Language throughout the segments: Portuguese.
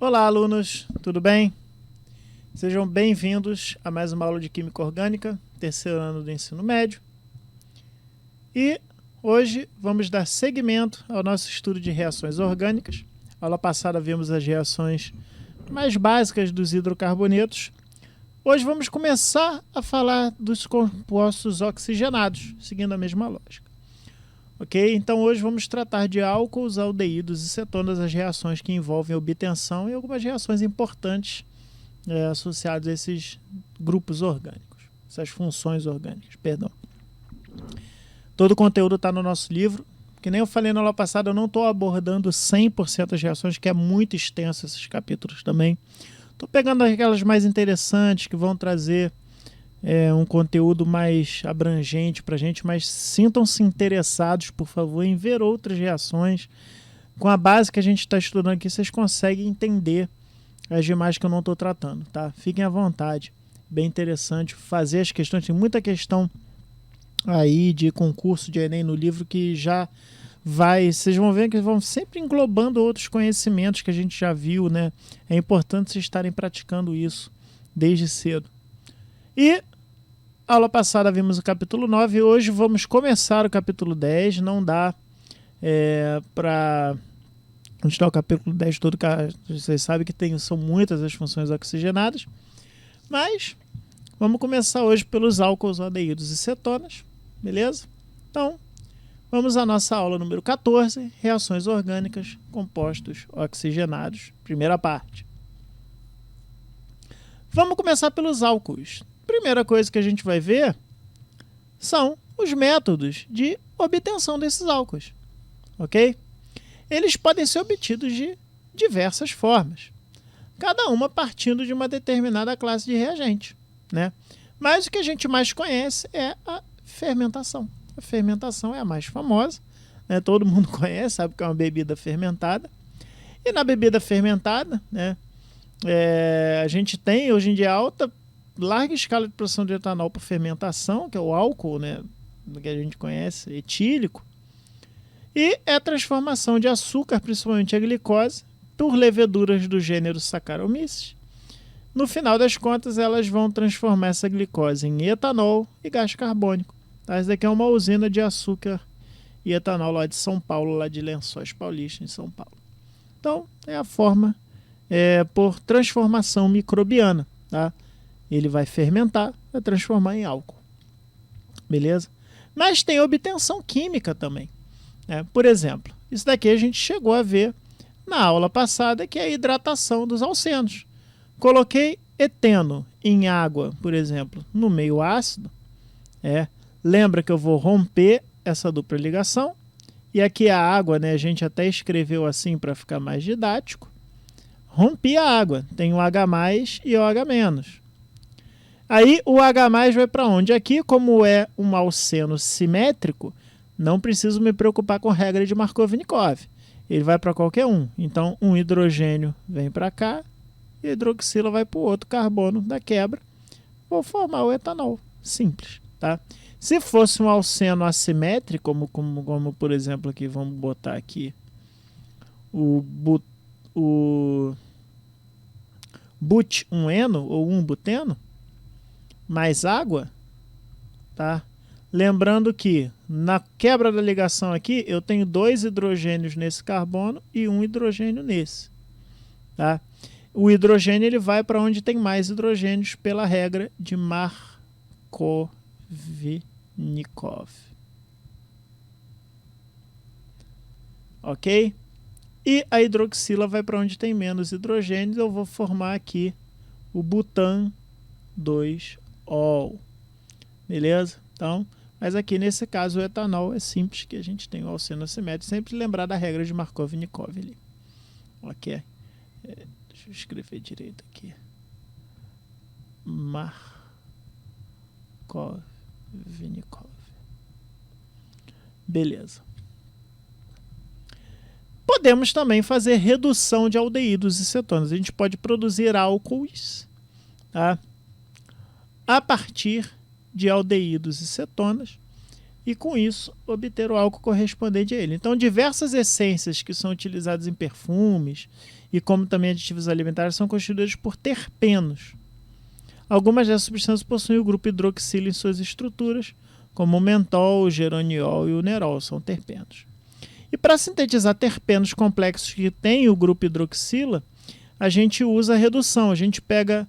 Olá, alunos, tudo bem? Sejam bem-vindos a mais uma aula de Química Orgânica, terceiro ano do ensino médio. E hoje vamos dar seguimento ao nosso estudo de reações orgânicas. Na aula passada vimos as reações mais básicas dos hidrocarbonetos. Hoje vamos começar a falar dos compostos oxigenados, seguindo a mesma lógica. Ok? Então hoje vamos tratar de álcools, aldeídos e cetonas, as reações que envolvem obtenção e algumas reações importantes associadas a esses grupos orgânicos, essas funções orgânicas, perdão. Todo o conteúdo está no nosso livro. Que nem eu falei na aula passada, eu não estou abordando 100% das reações, que é muito extenso esses capítulos também. Estou pegando aquelas mais interessantes que vão trazer um conteúdo mais abrangente para a gente, mas sintam-se interessados, por favor, em ver outras reações. Com a base que a gente está estudando aqui, vocês conseguem entender as demais que eu não estou tratando, tá? Fiquem à vontade, bem interessante fazer as questões. Tem muita questão aí de concurso de Enem no livro que já vai, vocês vão ver que vão sempre englobando outros conhecimentos que a gente já viu, né? É importante vocês estarem praticando isso desde cedo. E aula passada vimos o capítulo 9 e hoje vamos começar o capítulo 10. Não dá para continuar o capítulo 10 todo, vocês sabem que são muitas as funções oxigenadas, mas vamos começar hoje pelos álcools, aldeídos e cetonas, beleza? Então, vamos à nossa aula número 14, reações orgânicas, compostos oxigenados, primeira parte. Vamos começar pelos álcools. Primeira coisa que a gente vai ver são os métodos de obtenção desses álcools, ok? Eles podem ser obtidos de diversas formas, cada uma partindo de uma determinada classe de reagente, né? Mas o que a gente mais conhece é a fermentação. A fermentação é a mais famosa, né? Todo mundo conhece, sabe que é uma bebida fermentada. E na bebida fermentada, né, a gente tem hoje em dia larga escala de produção de etanol por fermentação, que é o álcool, né, que a gente conhece, etílico, e é a transformação de açúcar, principalmente a glicose, por leveduras do gênero Saccharomyces. No final das contas, elas vão transformar essa glicose em etanol e gás carbônico. Tá? Essa daqui é uma usina de açúcar e etanol lá de São Paulo, lá de Lençóis Paulista, em São Paulo. Então, é a forma por transformação microbiana, tá? Ele vai fermentar, vai transformar em álcool. Beleza? Mas tem obtenção química também, né? Por exemplo, isso daqui a gente chegou a ver na aula passada, que é a hidratação dos alcenos. Coloquei eteno em água, por exemplo, no meio ácido. Lembra que eu vou romper essa dupla ligação. E aqui a água, né, a gente até escreveu assim para ficar mais didático. Rompi a água, tem o H+, e o H-. Aí o H+ vai para onde? Aqui, como é um alceno simétrico, não preciso me preocupar com a regra de Markovnikov. Ele vai para qualquer um. Então, um hidrogênio vem para cá e a hidroxila vai para o outro carbono da quebra. Vou formar o etanol. Simples, tá? Se fosse um alceno assimétrico, como por exemplo aqui, vamos botar aqui o but-1-eno ou 1-buteno, mais água, tá? Lembrando que na quebra da ligação aqui, eu tenho 2 hidrogênios nesse carbono e 1 hidrogênio nesse, tá? O hidrogênio ele vai para onde tem mais hidrogênios pela regra de Markovnikov. Ok? E a hidroxila vai para onde tem menos hidrogênios. Eu vou formar aqui o butan 2-ol. Beleza? Então, mas aqui nesse caso o etanol é simples, que a gente tem o alceno assimétrico. Sempre lembrar da regra de Markovnikov ali. Ok? Deixa eu escrever direito aqui. Markovnikov. Beleza. Podemos também fazer redução de aldeídos e cetonas. A gente pode produzir álcools, tá, a partir de aldeídos e cetonas. e com isso obter o álcool correspondente a ele. Então, diversas essências que são utilizadas em perfumes e como também aditivos alimentares são constituídas por terpenos. Algumas dessas substâncias possuem o grupo hidroxila em suas estruturas, como o mentol, o geraniol e o nerol, são terpenos. E para sintetizar terpenos complexos que têm o grupo hidroxila, a gente usa a redução. A gente pega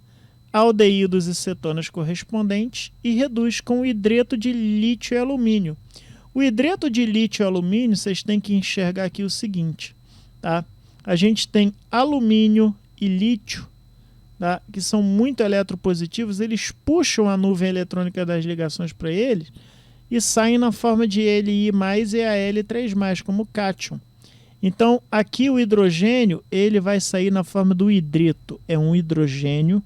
aldeídos e cetonas correspondentes e reduz com o hidreto de lítio e alumínio. O hidreto de lítio e alumínio, vocês têm que enxergar aqui o seguinte, tá? A gente tem alumínio e lítio, tá? Que são muito eletropositivos, eles puxam a nuvem eletrônica das ligações para eles e saem na forma de Li+, e Al3+, como cátion. Então, aqui o hidrogênio ele vai sair na forma do hidreto. É um hidrogênio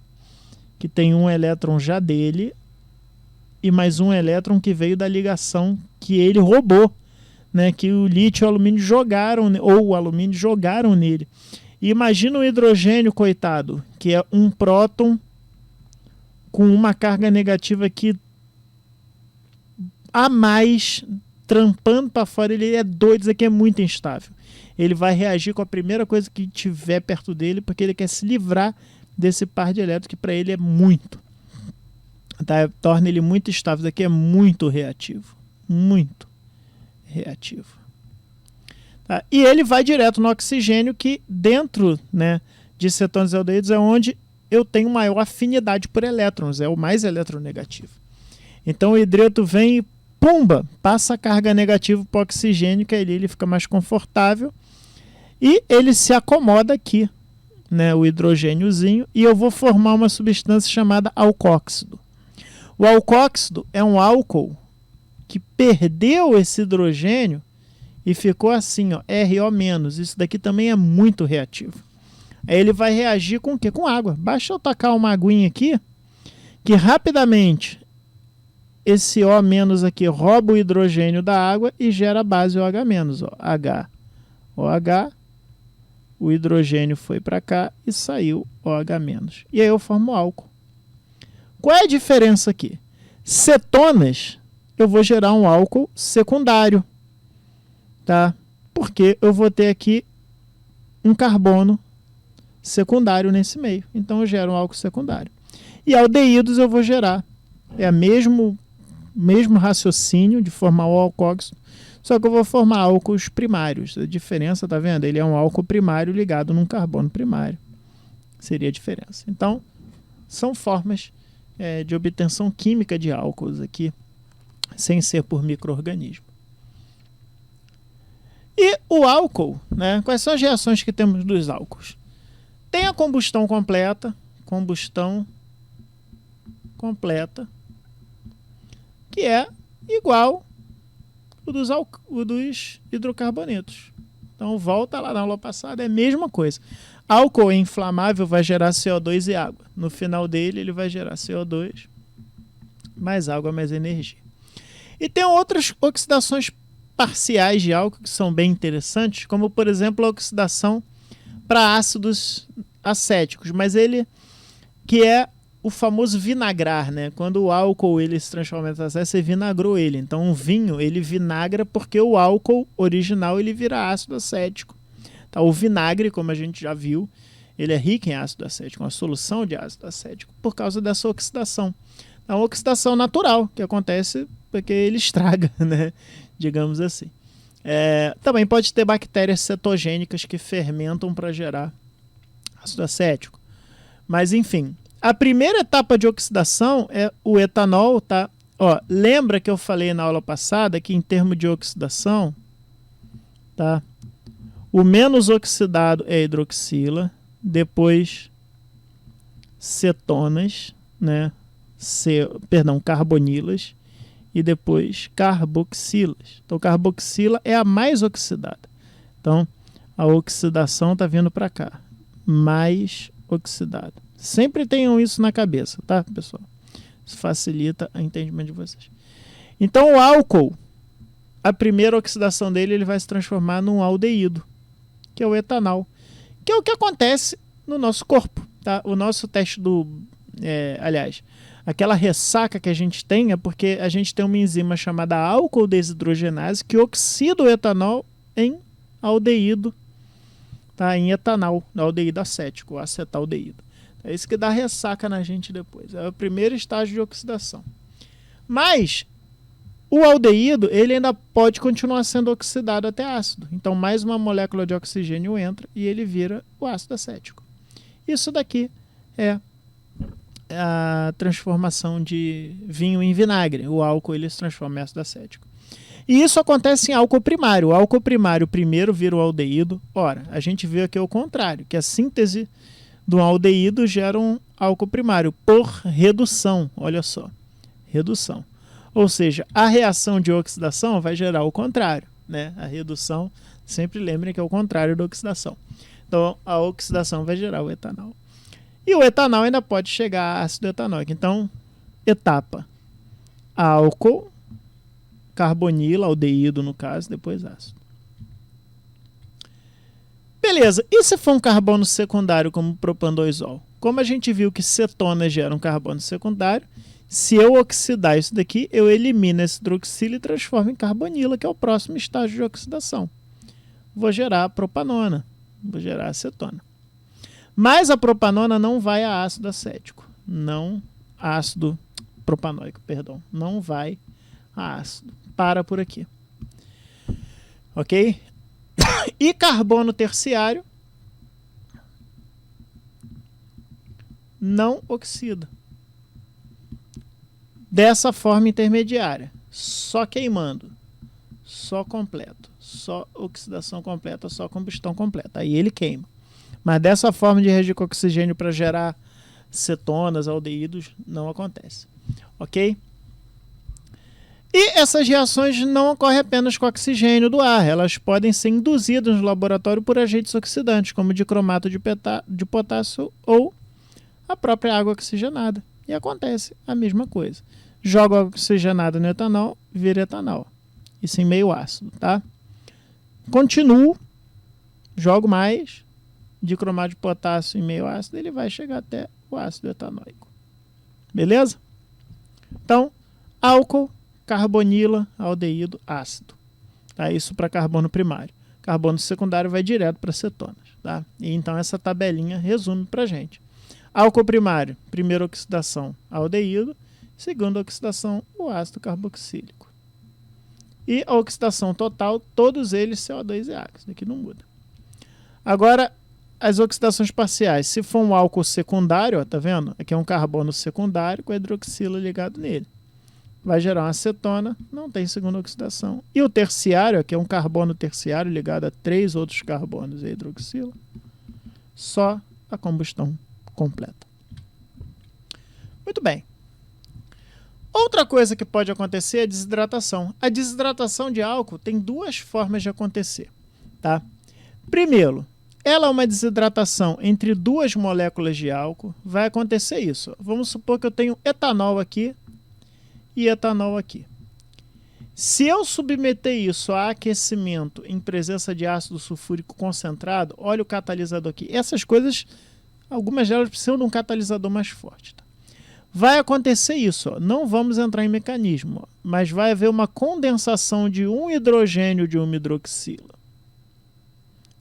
que tem um elétron já dele e mais um elétron que veio da ligação que ele roubou, né? Que o lítio e o alumínio jogaram, ou o alumínio jogaram nele. E imagina o hidrogênio, coitado, que é um próton com uma carga negativa aqui a mais, trampando para fora. Ele é doido, isso aqui é muito instável. Ele vai reagir com a primeira coisa que tiver perto dele, porque ele quer se livrar desse par de elétrons, que para ele é muito. Tá? Torna ele muito instável. Isso aqui é muito reativo. Muito reativo. Tá? E ele vai direto no oxigênio, que dentro, né, de cetonas e aldeídos é onde eu tenho maior afinidade por elétrons. É o mais eletronegativo. Então o hidreto vem e pumba, passa a carga negativa para o oxigênio, que aí ele fica mais confortável. E ele se acomoda aqui, né, o hidrogêniozinho, e eu vou formar uma substância chamada alcóxido. O alcóxido é um álcool que perdeu esse hidrogênio e ficou assim, ó, RO-. Isso daqui também é muito reativo. Aí ele vai reagir com o quê? Com água. Basta eu tacar uma aguinha aqui, que rapidamente esse O- aqui rouba o hidrogênio da água e gera a base OH-. Ó, H, OH, o hidrogênio foi para cá e saiu OH-. E aí eu formo álcool. Qual é a diferença aqui? Cetonas, eu vou gerar um álcool secundário, tá? Porque eu vou ter aqui um carbono secundário nesse meio. Então eu gero um álcool secundário. E aldeídos eu vou gerar. É o mesmo raciocínio de formar o alcóxido, só que eu vou formar álcools primários. A diferença, tá vendo? Ele é um álcool primário ligado num carbono primário. Seria a diferença. Então, são formas de obtenção química de álcools aqui, sem ser por micro-organismo. E o álcool, né? Quais são as reações que temos dos álcools? Tem a combustão completa, que é igual o dos hidrocarbonetos. Então, volta lá na aula passada, é a mesma coisa. Álcool inflamável vai gerar CO2 e água. No final dele, ele vai gerar CO2, mais água, mais energia. E tem outras oxidações parciais de álcool que são bem interessantes, como, por exemplo, a oxidação para ácidos acéticos, mas ele que é o famoso vinagrar, né? Quando o álcool ele se transforma em acético, você vinagrou ele. Então, um vinho ele vinagra porque o álcool original ele vira ácido acético. Tá? O vinagre, como a gente já viu, ele é rico em ácido acético, uma solução de ácido acético, por causa dessa oxidação. É uma oxidação natural que acontece porque ele estraga, né? Digamos assim. Também pode ter bactérias cetogênicas que fermentam para gerar ácido acético. Mas, enfim, a primeira etapa de oxidação é o etanol, tá? Ó, lembra que eu falei na aula passada que em termos de oxidação, tá? O menos oxidado é a hidroxila, depois cetonas, né? Carbonilas e depois carboxilas. Então, carboxila é a mais oxidada. Então, a oxidação está vindo para cá. Mais oxidada. Sempre tenham isso na cabeça, tá, pessoal? Isso facilita o entendimento de vocês. Então, o álcool, a primeira oxidação dele, ele vai se transformar num aldeído, que é o etanol, que é o que acontece no nosso corpo, tá? O nosso teste Aquela ressaca que a gente tem é porque a gente tem uma enzima chamada álcool desidrogenase que oxida o etanol em aldeído, tá? Em etanol, aldeído acético, acetaldeído. É isso que dá ressaca na gente depois. É o primeiro estágio de oxidação. Mas o aldeído, ele ainda pode continuar sendo oxidado até ácido. Então, mais uma molécula de oxigênio entra e ele vira o ácido acético. Isso daqui é a transformação de vinho em vinagre. O álcool ele se transforma em ácido acético. E isso acontece em álcool primário. O álcool primário primeiro vira o aldeído. Ora, a gente vê aqui o contrário, que a síntese do aldeído gera um álcool primário por redução. Olha só, redução. Ou seja, a reação de oxidação vai gerar o contrário, né? A redução, sempre lembrem que é o contrário da oxidação. Então, a oxidação vai gerar o etanol. E o etanol ainda pode chegar a ácido etanóico. Então, etapa álcool, carbonila, aldeído no caso, depois ácido. Beleza, e se for um carbono secundário como propan-2-ol? Como a gente viu que cetona gera um carbono secundário, se eu oxidar isso daqui, eu elimino esse hidroxilo e transformo em carbonila, que é o próximo estágio de oxidação. Vou gerar a propanona, vou gerar a acetona. Mas a propanona não vai a ácido acético, não ácido propanóico, perdão, não vai a ácido. Para por aqui. Ok? E carbono terciário não oxida. Dessa forma intermediária, só queimando, só completo, só oxidação completa, só combustão completa. Aí ele queima. Mas dessa forma de reagir com oxigênio para gerar cetonas, aldeídos, não acontece. Ok? E essas reações não ocorrem apenas com oxigênio do ar, elas podem ser induzidas no laboratório por agentes oxidantes, como dicromato de potássio ou a própria água oxigenada. E acontece a mesma coisa. Jogo água oxigenada no etanol, vira etanol. Isso em meio ácido, tá? Continuo, jogo mais dicromato de potássio em meio ácido, ele vai chegar até o ácido etanóico. Beleza? Então, álcool, carbonila, aldeído, ácido. Tá? Isso para carbono primário. Carbono secundário vai direto para cetonas. Tá? E então essa tabelinha resume para a gente. Álcool primário, primeira oxidação, aldeído. Segunda oxidação, o ácido carboxílico. E a oxidação total, todos eles CO2 e água. Isso daqui não muda. Agora, as oxidações parciais. Se for um álcool secundário, ó, tá vendo? Aqui é um carbono secundário com a hidroxila ligado nele. Vai gerar uma acetona, não tem segunda oxidação. E o terciário, que é um carbono terciário ligado a 3 outros carbonos e hidroxila, só a combustão completa. Muito bem. Outra coisa que pode acontecer é a desidratação. A desidratação de álcool tem duas formas de acontecer. Tá? Primeiro, ela é uma desidratação entre duas moléculas de álcool. Vai acontecer isso. Vamos supor que eu tenho etanol aqui e etanol aqui. Se eu submeter isso a aquecimento em presença de ácido sulfúrico concentrado, olha o catalisador aqui. Essas coisas, algumas delas precisam de um catalisador mais forte. Tá? Vai acontecer isso, ó. Não vamos entrar em mecanismo, ó, mas vai haver uma condensação de um hidrogênio de uma hidroxila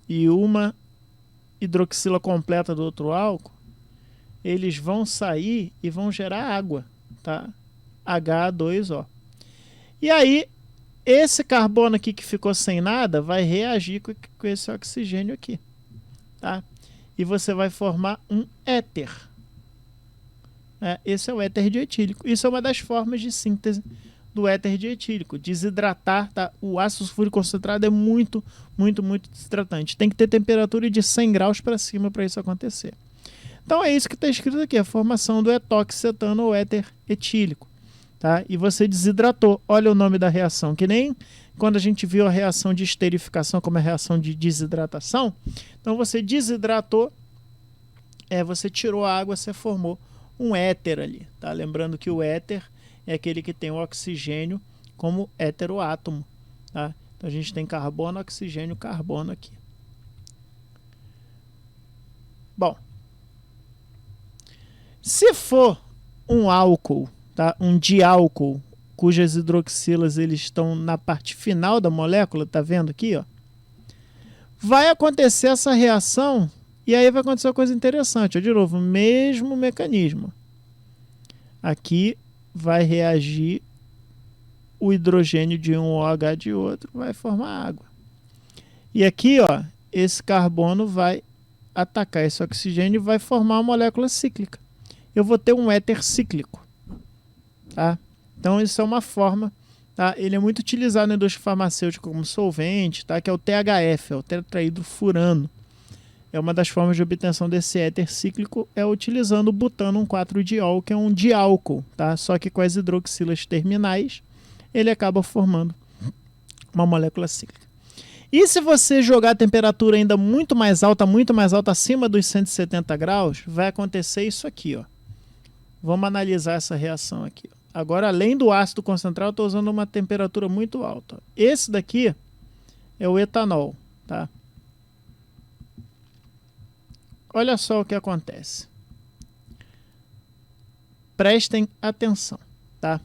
e uma hidroxila completa do outro álcool. Eles vão sair e vão gerar água, tá? H2O. E aí, esse carbono aqui que ficou sem nada vai reagir com esse oxigênio aqui, tá? E você vai formar um éter. Esse é o éter dietílico. Isso é uma das formas de síntese do éter dietílico. Desidratar, tá? O ácido sulfúrico concentrado é muito, muito, muito desidratante. Tem que ter temperatura de 100 graus para cima para isso acontecer. Então é isso que está escrito aqui, a formação do etoxicetano ou éter etílico. Tá? E você desidratou. Olha o nome da reação, que nem quando a gente viu a reação de esterificação como a reação de desidratação. Então você desidratou, você tirou a água, você formou um éter ali. Tá? Lembrando que o éter é aquele que tem o oxigênio como heteroátomo. Tá? Então a gente tem carbono, oxigênio, carbono aqui. Bom, se for um álcool, tá? Um diálcool, cujas hidroxilas eles estão na parte final da molécula, tá vendo aqui, ó? Vai acontecer essa reação e aí vai acontecer uma coisa interessante. Ó, de novo, mesmo mecanismo. Aqui vai reagir o hidrogênio de um OH de outro, vai formar água. E aqui, ó, esse carbono vai atacar esse oxigênio e vai formar uma molécula cíclica. Eu vou ter um éter cíclico, tá? Então isso é uma forma, tá? Ele é muito utilizado na indústria farmacêutica como solvente, tá? Que é o THF, é o tetrahidrofurano. É uma das formas de obtenção desse éter cíclico é utilizando o butano 1,4-diol, que é um diálcool, tá? Só que com as hidroxilas terminais, ele acaba formando uma molécula cíclica. E se você jogar a temperatura ainda muito mais alta, acima dos 170 graus, vai acontecer isso aqui, ó. Vamos analisar essa reação aqui. Agora, além do ácido concentrado, eu estou usando uma temperatura muito alta. Esse daqui é o etanol, tá? Olha só o que acontece. Prestem atenção, tá?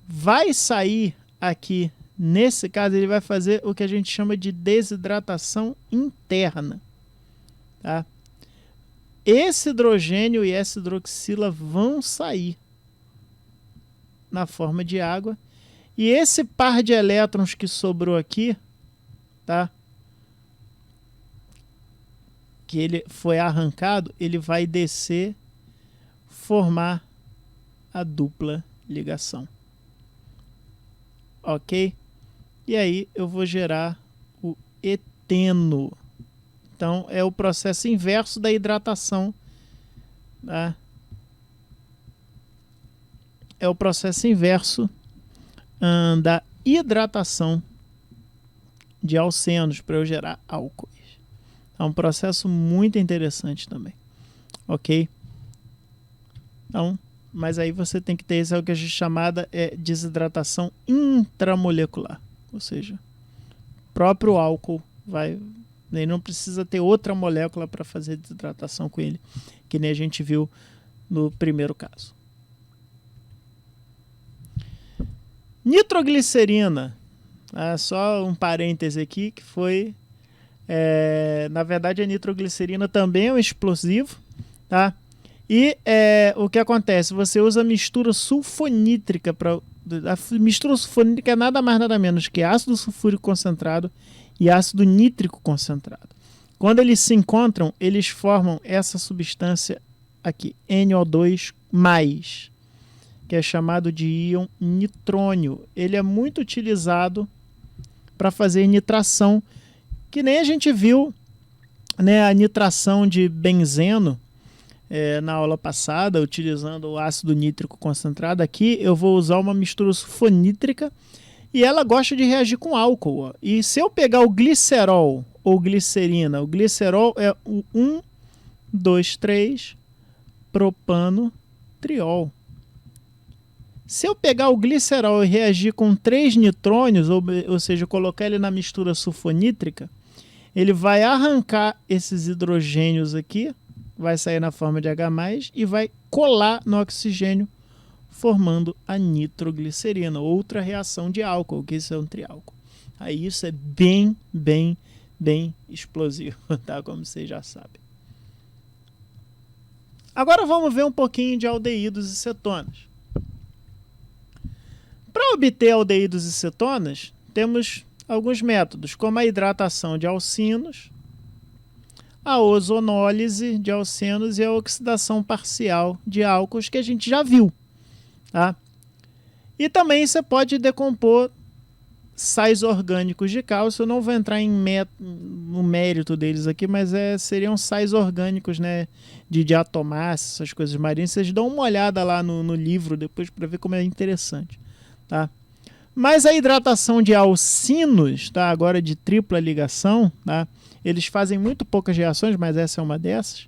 Vai sair aqui, nesse caso, ele vai fazer o que a gente chama de desidratação interna, tá? Esse hidrogênio e essa hidroxila vão sair na forma de água. E esse par de elétrons que sobrou aqui, tá? Que ele foi arrancado, ele vai descer, formar a dupla ligação. Ok? E aí eu vou gerar o eteno. Então é o processo inverso da hidratação, tá? É o processo inverso da hidratação de alcenos para eu gerar álcoois. É um processo muito interessante também, ok? Então, mas aí você tem que ter isso, é o que a gente chamada desidratação intramolecular, ou seja, o próprio álcool vai, ele não precisa ter outra molécula para fazer desidratação com ele, que nem a gente viu no primeiro caso. Nitroglicerina, só um parêntese aqui, que foi, na verdade a nitroglicerina também é um explosivo, tá? E o que acontece? Você usa mistura sulfonítrica. A mistura sulfonítrica é nada mais nada menos que ácido sulfúrico concentrado e ácido nítrico concentrado. Quando eles se encontram, eles formam essa substância aqui, NO2+, que é chamado de íon nitrônio. Ele é muito utilizado para fazer nitração, que nem a gente viu, né, a nitração de benzeno na aula passada, utilizando o ácido nítrico concentrado. Aqui eu vou usar uma mistura sulfonítrica e ela gosta de reagir com álcool. Ó. E se eu pegar o glicerol ou glicerina, o glicerol é o 1,2,3 propano triol. Se eu pegar o glicerol e reagir com 3 nitrônios, ou seja, colocar ele na mistura sulfonítrica, ele vai arrancar esses hidrogênios aqui, vai sair na forma de H+, e vai colar no oxigênio, formando a nitroglicerina, outra reação de álcool, que isso é um triálcool. Aí isso é bem explosivo, tá? Como vocês já sabem. Agora vamos ver um pouquinho de aldeídos e cetonas. Para obter aldeídos e cetonas, temos alguns métodos, como a hidratação de alcinos, a ozonólise de alcenos e a oxidação parcial de álcools, que a gente já viu. Tá? E também você pode decompor sais orgânicos de cálcio. Eu não vou entrar no mérito deles aqui, mas seriam sais orgânicos, né, de diatomácea, essas coisas marinhas. Vocês dão uma olhada lá no livro depois para ver como é interessante. Tá? Mas a hidratação de alcinos, tá? Agora de tripla ligação, tá? Eles fazem muito poucas reações, mas essa é uma dessas.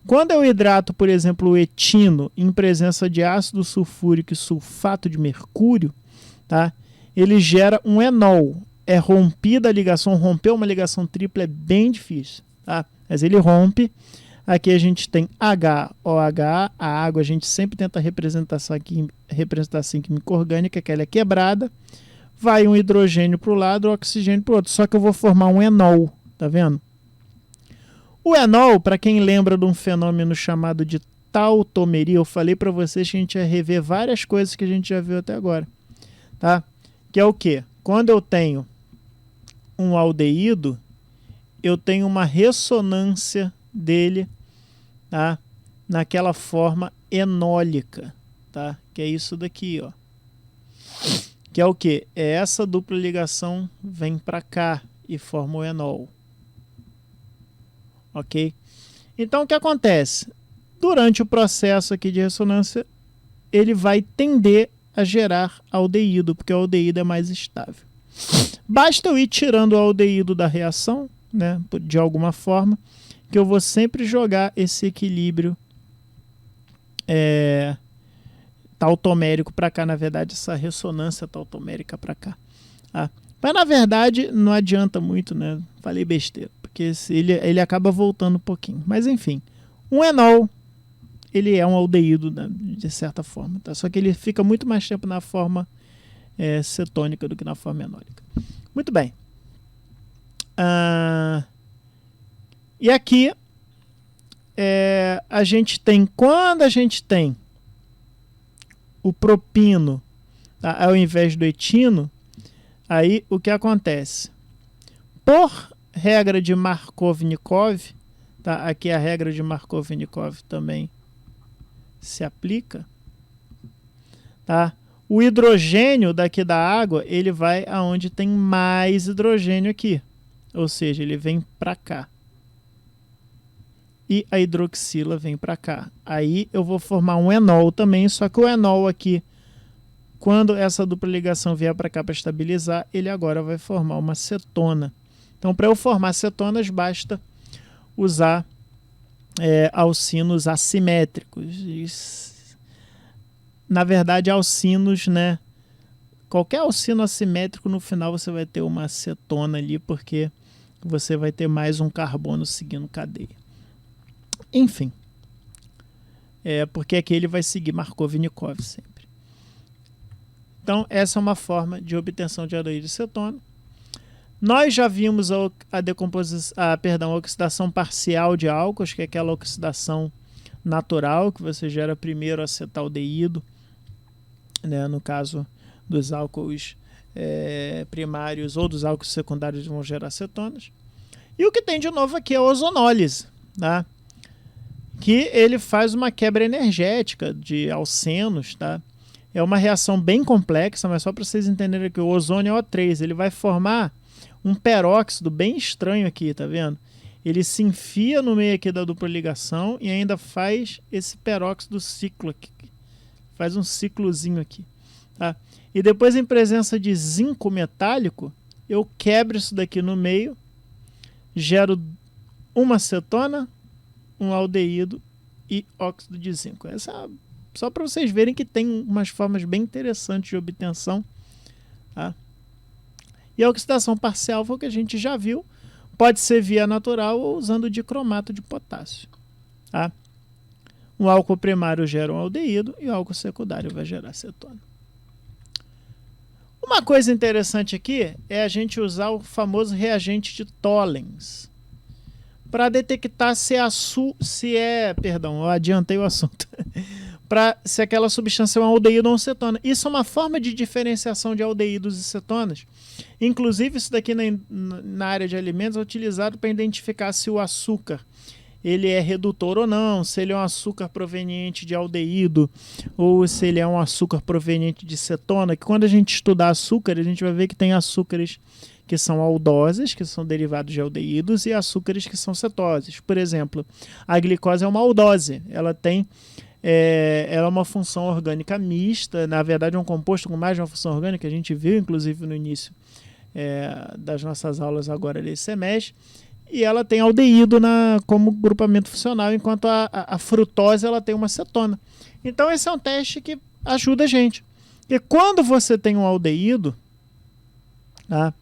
Quando eu hidrato, por exemplo, o etino em presença de ácido sulfúrico e sulfato de mercúrio, tá? Ele gera um enol. É rompida a ligação, romper uma ligação tripla é bem difícil, tá? Mas ele rompe, Aqui a gente tem HOH, a água a gente sempre tenta representar assim química orgânica, que ela é quebrada. Vai um hidrogênio para o lado, oxigênio para o outro. Só que eu vou formar um enol, tá vendo? O enol, para quem lembra de um fenômeno chamado de tautomeria, eu falei para vocês que a gente ia rever várias coisas que a gente já viu até agora, tá? Que é o quê? Quando eu tenho um aldeído, eu tenho uma ressonância dele, tá? Naquela forma enólica, tá? Que é isso daqui, ó. Que é o quê? É essa dupla ligação vem para cá e forma o enol. Ok? Então o que acontece? Durante o processo aqui de ressonância, ele vai tender a gerar aldeído, porque o aldeído é mais estável. Basta eu ir tirando o aldeído da reação, né, de alguma forma, que eu vou sempre jogar esse equilíbrio tautomérico para cá, na verdade, essa ressonância tautomérica para cá. Tá? Mas, na verdade, não adianta muito, né? Falei besteira, porque ele acaba voltando um pouquinho. Mas, enfim, um enol, ele é um aldeído, né, de certa forma, tá? Só que ele fica muito mais tempo na forma cetônica do que na forma enólica. Muito bem. E aqui a gente tem, quando a gente tem o propino, tá, ao invés do etino, aí o que acontece? Por regra de Markov-Nikov, tá, aqui a regra de Markov-Nikov também se aplica, tá? O hidrogênio daqui da água, ele vai aonde tem mais hidrogênio aqui, ou seja, ele vem para cá. E a hidroxila vem para cá. Aí eu vou formar um enol também, só que o enol aqui, quando essa dupla ligação vier para cá para estabilizar, ele agora vai formar uma cetona. Então, para eu formar cetonas, basta usar alcinos assimétricos. Na verdade, alcinos, né? Qualquer alcino assimétrico, no final você vai ter uma cetona ali, porque você vai ter mais um carbono seguindo cadeia. Enfim, porque aqui ele vai seguir Markov-Nikov sempre. Então, essa é uma forma de obtenção de aldeído de cetona. Nós já vimos a oxidação parcial de álcools, que é aquela oxidação natural, que você gera primeiro acetaldeído, né, no caso dos álcools primários ou dos álcools secundários vão gerar cetonas. E o que tem de novo aqui é a ozonólise, tá? Que ele faz uma quebra energética de alcenos, tá? É uma reação bem complexa, mas só para vocês entenderem que o ozônio é O3, ele vai formar um peróxido bem estranho aqui, tá vendo? Ele se enfia no meio aqui da dupla ligação e ainda faz esse peróxido ciclo aqui. Faz um ciclozinho aqui, tá? E depois, em presença de zinco metálico, eu quebro isso daqui no meio, gero uma cetona, um aldeído e óxido de zinco. Essa, só para vocês verem que tem umas formas bem interessantes de obtenção, tá? E a oxidação parcial foi o que a gente já viu, pode ser via natural ou usando dicromato de potássio, tá? O álcool primário gera um aldeído e o álcool secundário vai gerar cetona. Uma coisa interessante aqui é a gente usar o famoso reagente de Tollens para detectar eu adiantei o assunto, se aquela substância é um aldeído ou uma cetona. Isso é uma forma de diferenciação de aldeídos e cetonas. Inclusive, isso daqui na área de alimentos é utilizado para identificar se o açúcar ele é redutor ou não, se ele é um açúcar proveniente de aldeído ou se ele é um açúcar proveniente de cetona, que quando a gente estudar açúcar, a gente vai ver que tem açúcares que são aldoses, que são derivados de aldeídos, e açúcares que são cetoses. Por exemplo, a glicose é uma aldose, ela é uma função orgânica mista, na verdade é um composto com mais de uma função orgânica, a gente viu inclusive no início das nossas aulas agora desse semestre, e ela tem aldeído como grupamento funcional, enquanto a frutose ela tem uma cetona. Então esse é um teste que ajuda a gente. E quando você tem um aldeído, tá?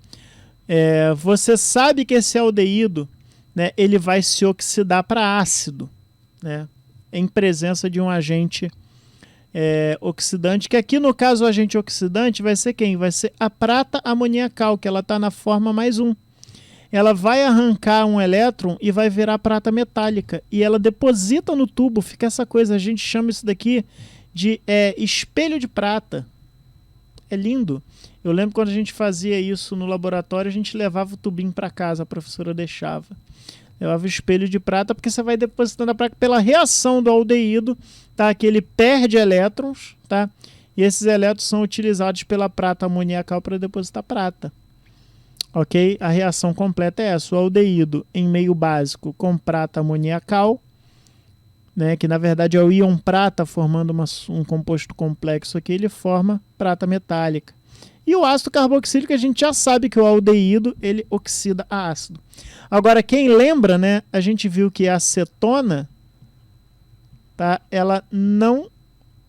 Você sabe que esse aldeído né, ele vai se oxidar para ácido, né, em presença de um agente oxidante, que aqui no caso o agente oxidante vai ser quem? Vai ser a prata amoniacal, que ela está na forma +1. Ela vai arrancar um elétron e vai virar prata metálica. E ela deposita no tubo, fica essa coisa, a gente chama isso daqui de espelho de prata. É lindo. Eu lembro quando a gente fazia isso no laboratório, a gente levava o tubinho para casa, a professora deixava. Levava o espelho de prata, porque você vai depositando a prata pela reação do aldeído, tá? Que ele perde elétrons, tá? E esses elétrons são utilizados pela prata amoniacal para depositar prata. Ok? A reação completa é essa: o aldeído em meio básico com prata amoniacal, né? Que na verdade é o íon prata formando um composto complexo aqui, ele forma prata metálica. E o ácido carboxílico, a gente já sabe que o aldeído ele oxida a ácido. Agora, quem lembra, né, a gente viu que a acetona, tá, ela não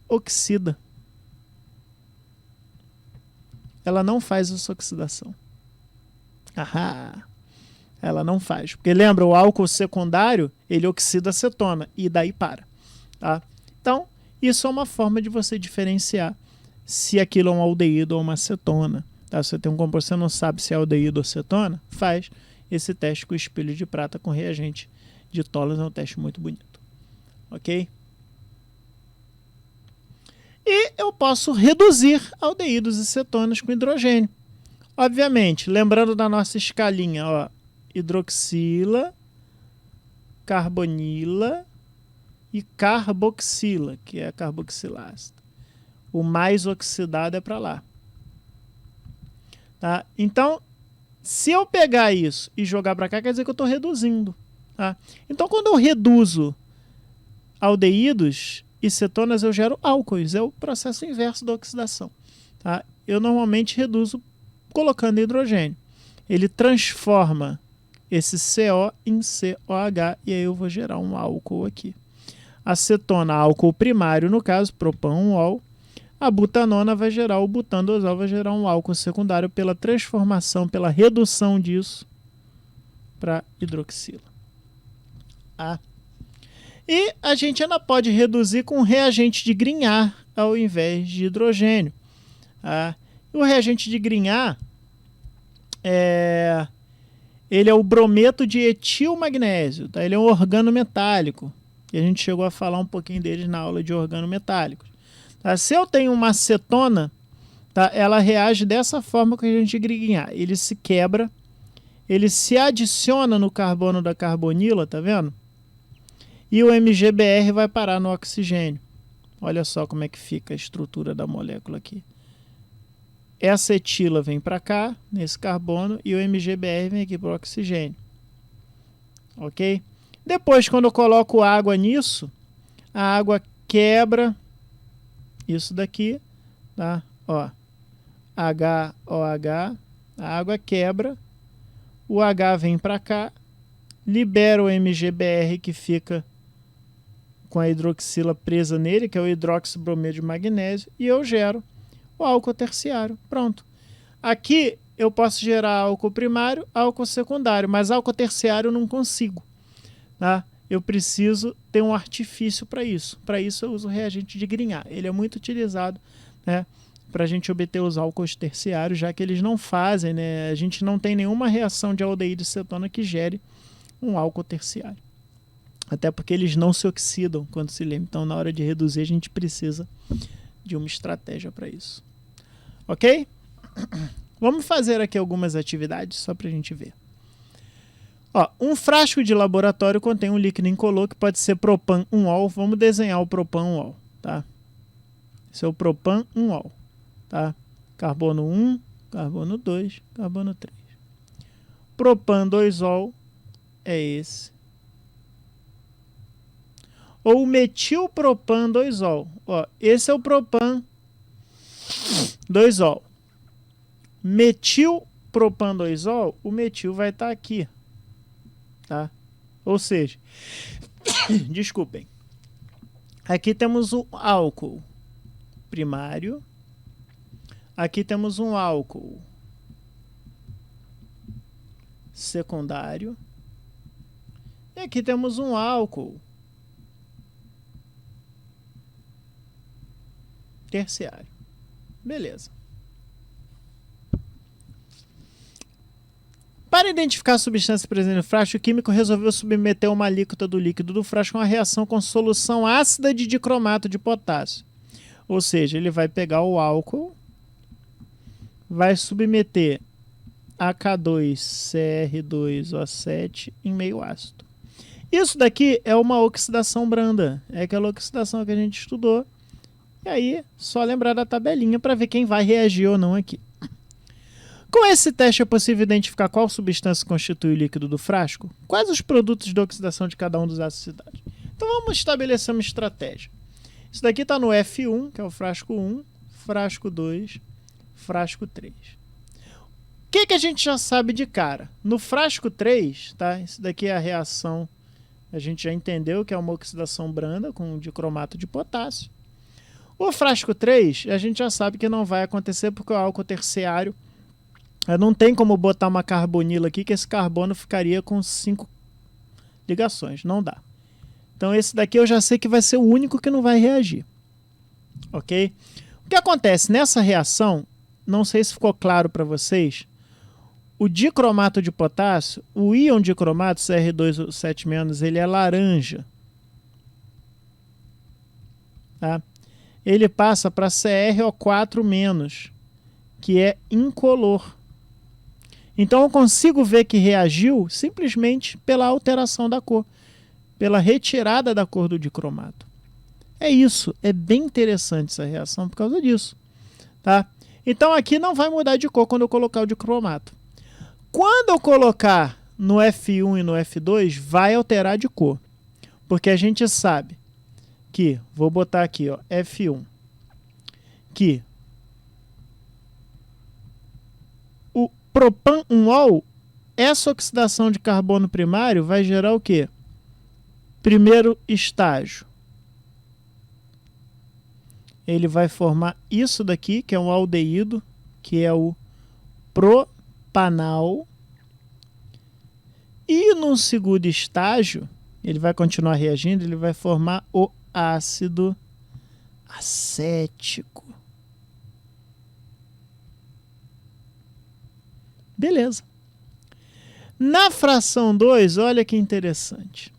oxida. Ela não faz essa oxidação. Ahá. Ela não faz. Porque lembra, o álcool secundário, ele oxida a acetona e daí para. Tá? Então, isso é uma forma de você diferenciar se aquilo é um aldeído ou uma acetona. Tá? Se você tem um composto, você não sabe se é aldeído ou acetona, faz esse teste com espelho de prata com reagente de Tollens, é um teste muito bonito. Ok? E eu posso reduzir aldeídos e cetonas com hidrogênio. Obviamente, lembrando da nossa escalinha, ó, hidroxila, carbonila e carboxila, que é a carboxilácida. O mais oxidado é para lá. Tá? Então, se eu pegar isso e jogar para cá, quer dizer que eu estou reduzindo. Tá? Então, quando eu reduzo aldeídos e cetonas, eu gero álcoois. É o processo inverso da oxidação. Tá? Eu normalmente reduzo colocando hidrogênio. Ele transforma esse CO em COH e aí eu vou gerar um álcool aqui. Acetona, álcool primário, no caso, propan-1-ol. A butanona vai gerar o butandosol, vai gerar um álcool secundário pela transformação, pela redução disso para hidroxila. E a gente ainda pode reduzir com reagente de Grignard ao invés de hidrogênio. O reagente de Grignard ele é o brometo de etilmagnésio, tá? Ele é um organometálico, e a gente chegou a falar um pouquinho dele na aula de organometálicos. Tá? Se eu tenho uma acetona, tá? Ela reage dessa forma com a gente Grignard. Ele se quebra, ele se adiciona no carbono da carbonila, tá vendo? E o MgBr vai parar no oxigênio. Olha só como é que fica a estrutura da molécula aqui. Essa etila vem para cá, nesse carbono, e o MgBr vem aqui para o oxigênio. Ok? Depois, quando eu coloco água nisso, a água quebra isso daqui, tá? Ó, HOH, a água quebra, o H vem para cá, libera o MgBr que fica com a hidroxila presa nele, que é o hidroxibrometo de magnésio, e eu gero o álcool terciário. Pronto. Aqui eu posso gerar álcool primário, álcool secundário, mas álcool terciário eu não consigo. Tá? Eu preciso ter um artifício para isso. Para isso eu uso o reagente de Grignard. Ele é muito utilizado, né, para a gente obter os álcools terciários, já que eles não fazem, né, a gente não tem nenhuma reação de aldeído e cetona que gere um álcool terciário. Até porque eles não se oxidam quando se lembra. Então, na hora de reduzir, a gente precisa de uma estratégia para isso. Ok? Vamos fazer aqui algumas atividades só para a gente ver. Ó, um frasco de laboratório contém um líquido incolor que pode ser propan-1-ol. Vamos desenhar o propan-1-ol, tá? Esse é o propan-1-ol, tá? Carbono 1, carbono 2, carbono 3. Propan-2-ol é esse. Ou metilpropan-2-ol. Ó, esse é o propan-2-ol. Metilpropan-2-ol, o metil vai estar aqui. Tá? Ou seja, desculpem. Aqui temos um álcool primário. Aqui temos um álcool secundário. E aqui temos um álcool terciário. Beleza. Para identificar a substância presente no frasco, o químico resolveu submeter uma alíquota do líquido do frasco a uma reação com solução ácida de dicromato de potássio. Ou seja, ele vai pegar o álcool, vai submeter a K2CR2O7 em meio ácido. Isso daqui é uma oxidação branda. É aquela oxidação que a gente estudou. E aí, só lembrar da tabelinha para ver quem vai reagir ou não aqui. Com esse teste é possível identificar qual substância constitui o líquido do frasco? Quais os produtos de oxidação de cada um dos ácidos citados? Então vamos estabelecer uma estratégia. Isso daqui está no F1, que é o frasco 1, frasco 2, frasco 3. O que a gente já sabe de cara? No frasco 3, tá? Isso daqui é a reação, a gente já entendeu que é uma oxidação branda com dicromato de potássio. O frasco 3, a gente já sabe que não vai acontecer porque o álcool terciário, não tem como botar uma carbonila aqui que esse carbono ficaria com 5 ligações, não dá. Então esse daqui eu já sei que vai ser o único que não vai reagir. Ok? O que acontece nessa reação, não sei se ficou claro para vocês, o dicromato de potássio, o íon dicromato CR2O7-, ele é laranja. Tá? Ele passa para CrO4-, que é incolor. Então eu consigo ver que reagiu simplesmente pela alteração da cor, pela retirada da cor do dicromato. É isso, é bem interessante essa reação por causa disso. Tá? Então aqui não vai mudar de cor quando eu colocar o dicromato. Quando eu colocar no F1 e no F2, vai alterar de cor. Porque a gente sabe que, vou botar aqui, ó, F1, que o propan-1-ol, essa oxidação de carbono primário vai gerar o quê? Primeiro estágio. Ele vai formar isso daqui, que é um aldeído, que é o propanal. E no segundo estágio, ele vai continuar reagindo, ele vai formar o ácido acético. Beleza. Na fração 2, olha que interessante.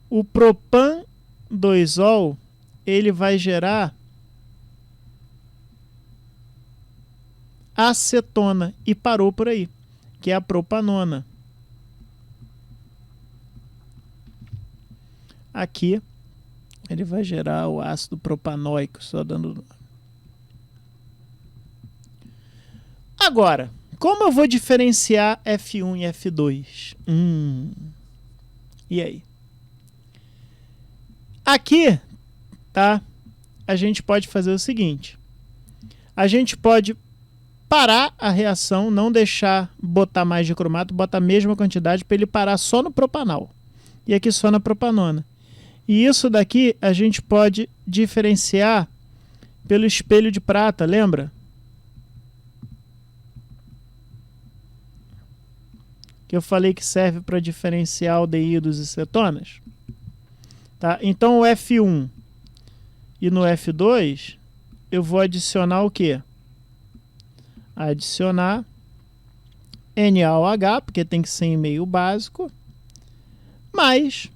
O propan-2-ol, ele vai gerar acetona e parou por aí, que é a propanona. Aqui ele vai gerar o ácido propanóico, só dando. Agora, como eu vou diferenciar F1 e F2? E aí? Aqui, tá? A gente pode fazer o seguinte. A gente pode parar a reação, não deixar botar mais dicromato, bota a mesma quantidade para ele parar só no propanal. E aqui só na propanona. E isso daqui a gente pode diferenciar pelo espelho de prata, lembra? Que eu falei que serve para diferenciar aldeídos e cetonas. Tá? Então o F1 e no F2 eu vou adicionar o quê? Adicionar NaOH, porque tem que ser em meio básico, mais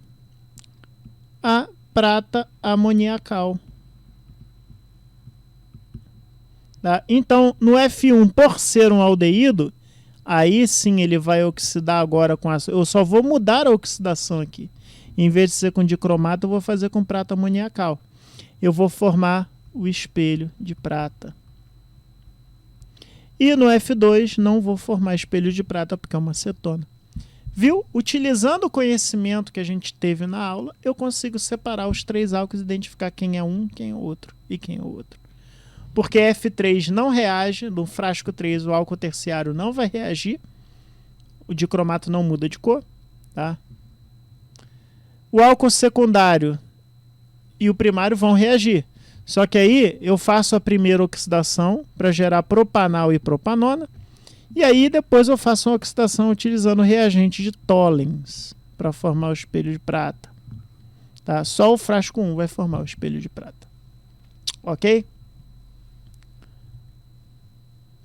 a prata amoniacal. Tá? Então, no F1, por ser um aldeído, aí sim ele vai oxidar agora com aço. Eu só vou mudar a oxidação aqui. Em vez de ser com dicromato, eu vou fazer com prata amoniacal. Eu vou formar o espelho de prata. E no F2 não vou formar espelho de prata porque é uma cetona. Viu? Utilizando o conhecimento que a gente teve na aula, eu consigo separar os três álcools e identificar quem é um, quem é o outro e quem é o outro. Porque F3 não reage, no frasco 3 o álcool terciário não vai reagir, o dicromato não muda de cor, tá? O álcool secundário e o primário vão reagir. Só que aí eu faço a primeira oxidação para gerar propanal e propanona. E aí depois eu faço uma oxidação utilizando o reagente de Tollens para formar o espelho de prata. Tá? Só o frasco 1 vai formar o espelho de prata. Ok?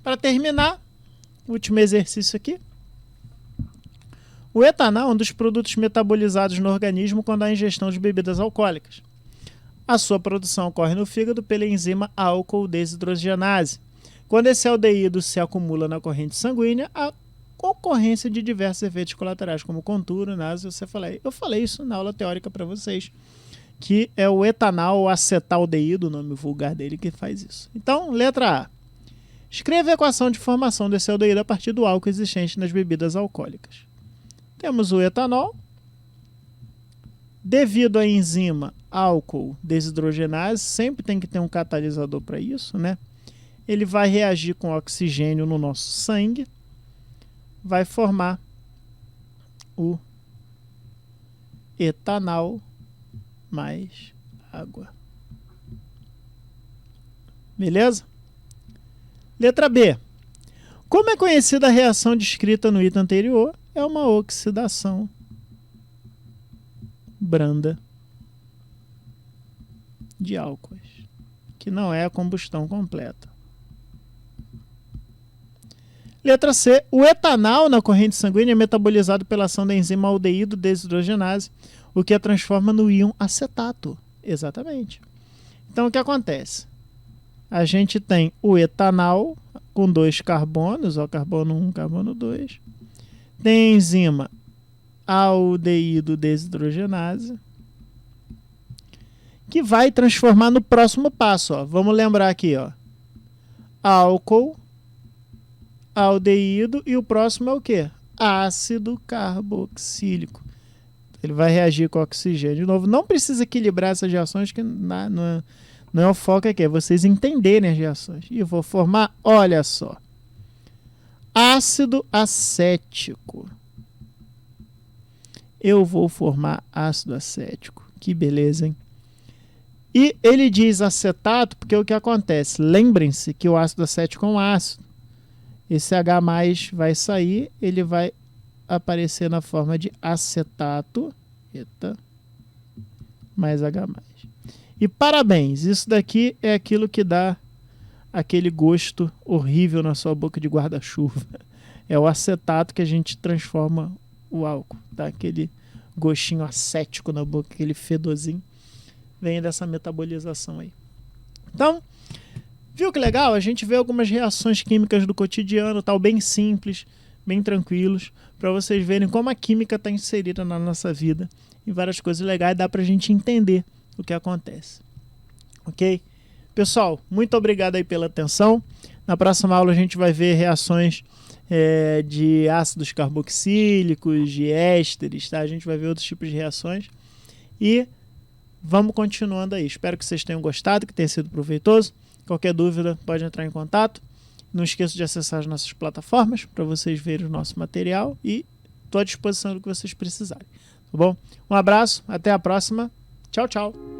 Para terminar, último exercício aqui. O etanol é um dos produtos metabolizados no organismo quando há ingestão de bebidas alcoólicas. A sua produção ocorre no fígado pela enzima álcool desidrogenase. Quando esse aldeído se acumula na corrente sanguínea, há ocorrência de diversos efeitos colaterais, como tontura, náusea, cefaleia. Eu falei isso na aula teórica para vocês, que é o etanol acetaldeído, o nome vulgar dele, que faz isso. Então, letra A. Escreva a equação de formação desse aldeído a partir do álcool existente nas bebidas alcoólicas. Temos o etanol. Devido à enzima álcool desidrogenase, sempre tem que ter um catalisador para isso, né? Ele vai reagir com oxigênio no nosso sangue, vai formar o etanol mais água. Beleza? Letra B. Como é conhecida a reação descrita no item anterior, é uma oxidação branda de álcoois, que não é a combustão completa. Letra C. O etanol na corrente sanguínea é metabolizado pela ação da enzima aldeído desidrogenase, o que a transforma no íon acetato. Exatamente. Então, o que acontece? A gente tem o etanol com 2 carbonos, ó, carbono 1, carbono 2. Tem a enzima aldeído desidrogenase, que vai transformar no próximo passo. Ó. Vamos lembrar aqui, ó. Álcool, aldeído, e o próximo é o quê? Ácido carboxílico. Ele vai reagir com oxigênio. De novo, não precisa equilibrar essas reações, que não é o foco aqui, é vocês entenderem as reações. E eu vou formar, olha só, ácido acético. Eu vou formar ácido acético. Que beleza, hein? E ele diz acetato porque o que acontece? Lembrem-se que o ácido acético é um ácido. Esse H+, vai sair, ele vai aparecer na forma de acetato, mais H+. E parabéns, isso daqui é aquilo que dá aquele gosto horrível na sua boca de guarda-chuva. É o acetato que a gente transforma o álcool, dá aquele gostinho acético na boca, aquele fedorzinho, vem dessa metabolização aí. Então, viu que legal? A gente vê algumas reações químicas do cotidiano, tal, bem simples, bem tranquilos, para vocês verem como a química está inserida na nossa vida, em várias coisas legais, dá para a gente entender o que acontece. Ok? Pessoal, muito obrigado aí pela atenção. Na próxima aula a gente vai ver reações de ácidos carboxílicos, de ésteres, tá? A gente vai ver outros tipos de reações. E vamos continuando aí. Espero que vocês tenham gostado, que tenha sido proveitoso. Qualquer dúvida, pode entrar em contato. Não esqueça de acessar as nossas plataformas para vocês verem o nosso material e estou à disposição do que vocês precisarem. Tá bom? Um abraço, até a próxima. Tchau, tchau.